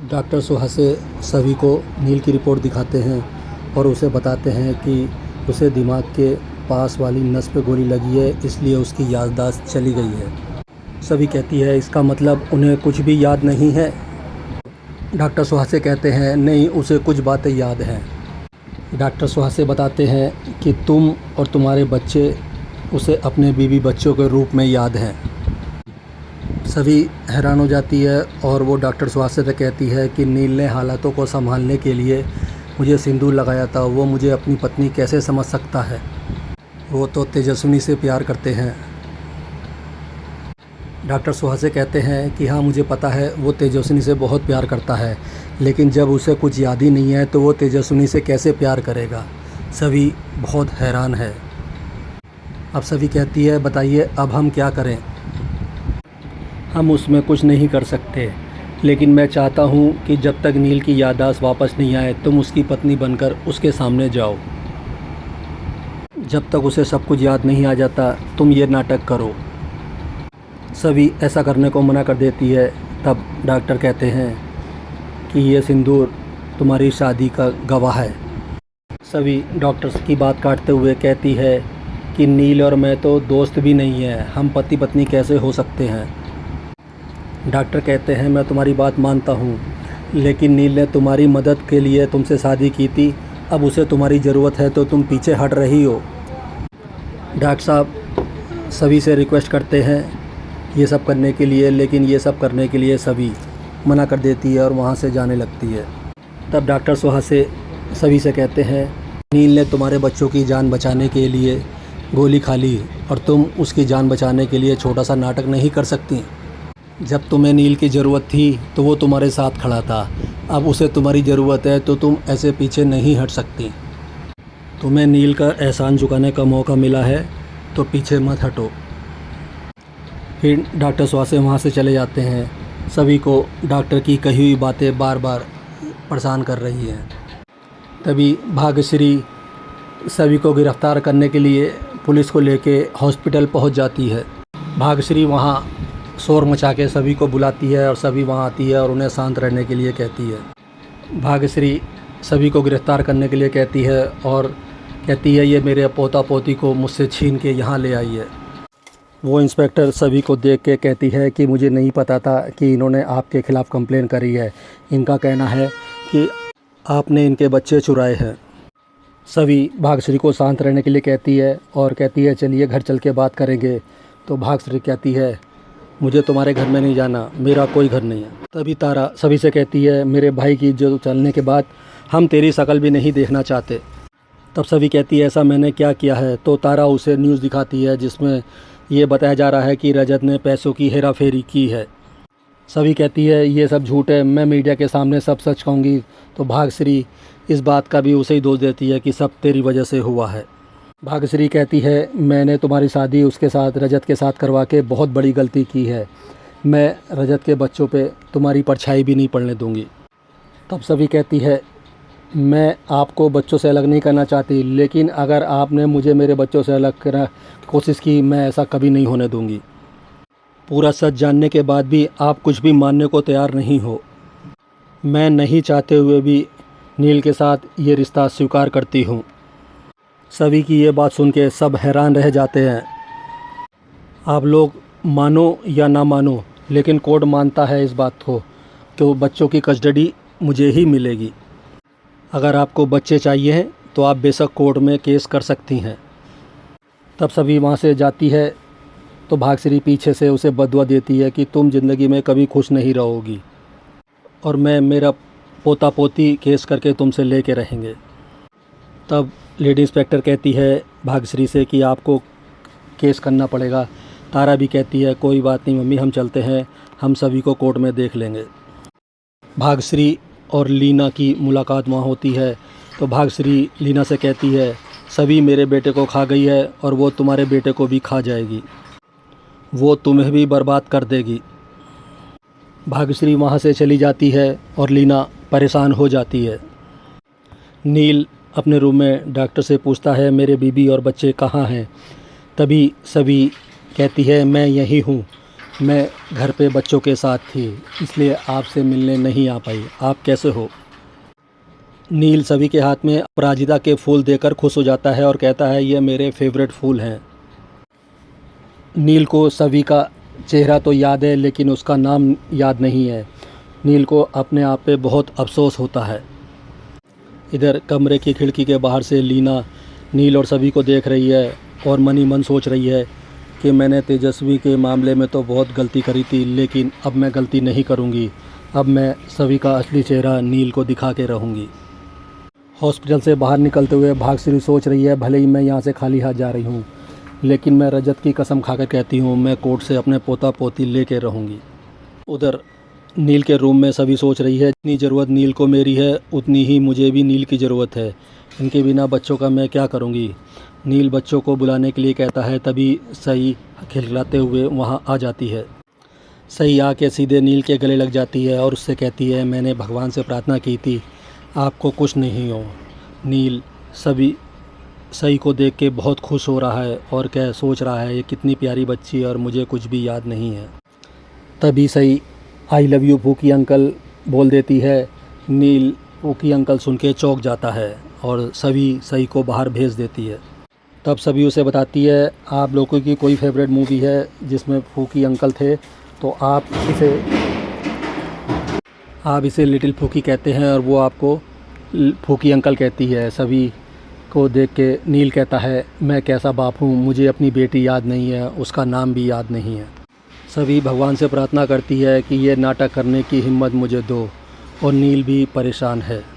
Doctor सुहासे सभी को नील की रिपोर्ट दिखाते हैं और उसे बताते हैं कि उसे दिमाग के पास वाली नस पे गोली लगी है, इसलिए उसकी याददाश्त चली गई है। सभी कहती है इसका मतलब उन्हें कुछ भी याद नहीं है। डॉक्टर सुहासे कहते हैं नहीं, उसे कुछ बातें याद हैं। डॉक्टर सुहासे बताते हैं कि तुम और तुम्हारे बच्चे उसे अपने बीवी बच्चों के रूप में याद हैं। सभी हैरान हो जाती है और वो डॉक्टर सुहासे से कहती है कि नील ने हालातों को संभालने के लिए मुझे सिंदूर लगाया था, वो मुझे अपनी पत्नी कैसे समझ सकता है, वो तो तेजस्विनी से प्यार करते हैं। डॉक्टर सुहासे कहते हैं कि हाँ मुझे पता है वो तेजस्विनी से बहुत प्यार करता है, लेकिन जब उसे कुछ याद ही नहीं है तो वो तेजस्विनी से कैसे प्यार करेगा। सभी बहुत हैरान है। अब सभी कहती है बताइए अब हम क्या करें। हम उसमें कुछ नहीं कर सकते, लेकिन मैं चाहता हूँ कि जब तक नील की याददाश्त वापस नहीं आए तुम उसकी पत्नी बनकर उसके सामने जाओ। जब तक उसे सब कुछ याद नहीं आ जाता तुम ये नाटक करो। सभी ऐसा करने को मना कर देती है। तब डॉक्टर कहते हैं कि ये सिंदूर तुम्हारी शादी का गवाह है। सभी डॉक्टर्स की बात काटते हुए कहती है कि नील और मैं तो दोस्त भी नहीं हैं, हम पति पत्नी कैसे हो सकते हैं। डॉक्टर कहते हैं मैं तुम्हारी बात मानता हूँ, लेकिन नील ने तुम्हारी मदद के लिए तुमसे शादी की थी, अब उसे तुम्हारी ज़रूरत है तो तुम पीछे हट रही हो। डॉक्टर साहब सभी से रिक्वेस्ट करते हैं ये सब करने के लिए, लेकिन ये सब करने के लिए सभी मना कर देती है और वहाँ से जाने लगती है। तब डॉक्टर सुहासे सभी से कहते हैं नील ने तुम्हारे बच्चों की जान बचाने के लिए गोली खा ली और तुम उसकी जान बचाने के लिए छोटा सा नाटक नहीं कर सकती। जब तुम्हें नील की ज़रूरत थी तो वो तुम्हारे साथ खड़ा था, अब उसे तुम्हारी ज़रूरत है तो तुम ऐसे पीछे नहीं हट सकती। तुम्हें नील का एहसान चुकाने का मौका मिला है तो पीछे मत हटो। फिर डॉक्टर सुहासे वहाँ से चले जाते हैं। सभी को डॉक्टर की कही हुई बातें बार बार परेशान कर रही हैं। तभी भाग्यश्री सभी को गिरफ़्तार करने के लिए पुलिस को लेके हॉस्पिटल पहुँच जाती है। भाग्यश्री वहाँ शोर मचा के सभी को बुलाती है और सभी वहाँ आती है और उन्हें शांत रहने के लिए कहती है। भाग्यश्री सभी को गिरफ़्तार करने के लिए कहती है और कहती है ये मेरे पोता पोती को मुझसे छीन के यहाँ ले आई है। वो इंस्पेक्टर सभी को देख के कहती है कि मुझे नहीं पता था कि इन्होंने आपके ख़िलाफ़ कंप्लेन करी है, इनका कहना है कि आपने इनके बच्चे चुराए हैं। सभी भाग्यश्री को शांत रहने के लिए कहती है और कहती है चलिए घर चल के बात करेंगे। तो भाग्यश्री कहती है मुझे तुम्हारे घर में नहीं जाना, मेरा कोई घर नहीं है। तभी तारा सभी से कहती है मेरे भाई की इज्जत चलने के बाद हम तेरी शक्ल भी नहीं देखना चाहते। तब सभी कहती है ऐसा मैंने क्या किया है। तो तारा उसे न्यूज़ दिखाती है जिसमें ये बताया जा रहा है कि रजत ने पैसों की हेरा फेरी की है। सभी कहती है ये सब झूठ है, मैं मीडिया के सामने सब सच कहूँगी। तो भाग्यश्री इस बात का भी उसे ही दोष देती है कि सब तेरी वजह से हुआ है। भाग्यश्री कहती है मैंने तुम्हारी शादी उसके साथ रजत के साथ करवा के बहुत बड़ी गलती की है, मैं रजत के बच्चों पे तुम्हारी परछाई भी नहीं पड़ने दूंगी। तब सभी कहती है मैं आपको बच्चों से अलग नहीं करना चाहती, लेकिन अगर आपने मुझे मेरे बच्चों से अलग करने की कोशिश की मैं ऐसा कभी नहीं होने दूंगी। पूरा सच जानने के बाद भी आप कुछ भी मानने को तैयार नहीं हो। मैं नहीं चाहते हुए भी नील के साथ ये रिश्ता स्वीकार करती हूँ। सभी की ये बात सुन के सब हैरान रह जाते हैं। आप लोग मानो या ना मानो, लेकिन कोर्ट मानता है इस बात को कि बच्चों की कस्टडी मुझे ही मिलेगी। अगर आपको बच्चे चाहिए हैं तो आप बेशक कोर्ट में केस कर सकती हैं। तब सभी वहाँ से जाती है तो भाग्यश्री पीछे से उसे बदुआ देती है कि तुम ज़िंदगी में कभी खुश नहीं रहोगी और मैं मेरा पोता पोती केस करके तुमसे लेके रहेंगे। तब लेडी इंस्पेक्टर कहती है भाग्यश्री से कि आपको केस करना पड़ेगा। तारा भी कहती है कोई बात नहीं मम्मी, हम चलते हैं, हम सभी को कोर्ट में देख लेंगे। भाग्यश्री और लीना की मुलाकात वहाँ होती है। तो भाग्यश्री लीना से कहती है सभी मेरे बेटे को खा गई है और वो तुम्हारे बेटे को भी खा जाएगी, वो तुम्हें भी बर्बाद कर देगी। भाग्यश्री वहाँ से चली जाती है और लीना परेशान हो जाती है। नील अपने रूम में डॉक्टर से पूछता है मेरे बीबी और बच्चे कहाँ हैं। तभी सभी कहती है मैं यहीं हूँ। मैं घर पे बच्चों के साथ थी, इसलिए आपसे मिलने नहीं आ पाई। आप कैसे हो? नील सभी के हाथ में अपराजिता के फूल देकर खुश हो जाता है और कहता है, ये मेरे फेवरेट फूल हैं। नील को सभी का चेहरा तो याद है, लेकिन उसका नाम याद नहीं है। नील को अपने आप पे बहुत अफसोस होता है। इधर कमरे की खिड़की के बाहर से लीना नील और सभी को देख रही है और मन ही मन सोच रही है कि मैंने तेजस्वी के मामले में तो बहुत गलती करी थी, लेकिन अब मैं गलती नहीं करूँगी। अब मैं सभी का असली चेहरा नील को दिखा के रहूँगी। हॉस्पिटल से बाहर निकलते हुए भाग्यश्री सोच रही है, भले ही मैं यहाँ से खाली हाथ जा रही हूँ, लेकिन मैं रजत की कसम खाकर कहती हूँ, मैं कोर्ट से अपने पोता पोती लेके रहूँगी। उधर नील के रूम में सभी सोच रही है, जितनी ज़रूरत नील को मेरी है, उतनी ही मुझे भी नील की ज़रूरत है। इनके बिना बच्चों का मैं क्या करूँगी। नील बच्चों को बुलाने के लिए कहता है, तभी सई खिलखिलाते हुए वहाँ आ जाती है। सई आके सीधे नील के गले लग जाती है और उससे कहती है, मैंने भगवान से प्रार्थना की थी आपको कुछ नहीं हो। नील सभी सई को देख के बहुत खुश हो रहा है और क्या सोच रहा है, ये कितनी प्यारी बच्ची है और मुझे कुछ भी याद नहीं है। तभी सई आई लव यू फूकी अंकल बोल देती है। नील फूकी अंकल सुन के चौंक जाता है और सभी सई को बाहर भेज देती है। तब सभी उसे बताती है, आप लोगों की कोई फेवरेट मूवी है जिसमें फूकी अंकल थे, तो आप इसे लिटिल फूकी कहते हैं और वो आपको फूकी अंकल कहती है। सभी को देख के नील कहता है, मैं कैसा बाप हूँ, मुझे अपनी बेटी याद नहीं है, उसका नाम भी याद नहीं है। सभी भगवान से प्रार्थना करती है कि ये नाटक करने की हिम्मत मुझे दो और नील भी परेशान है।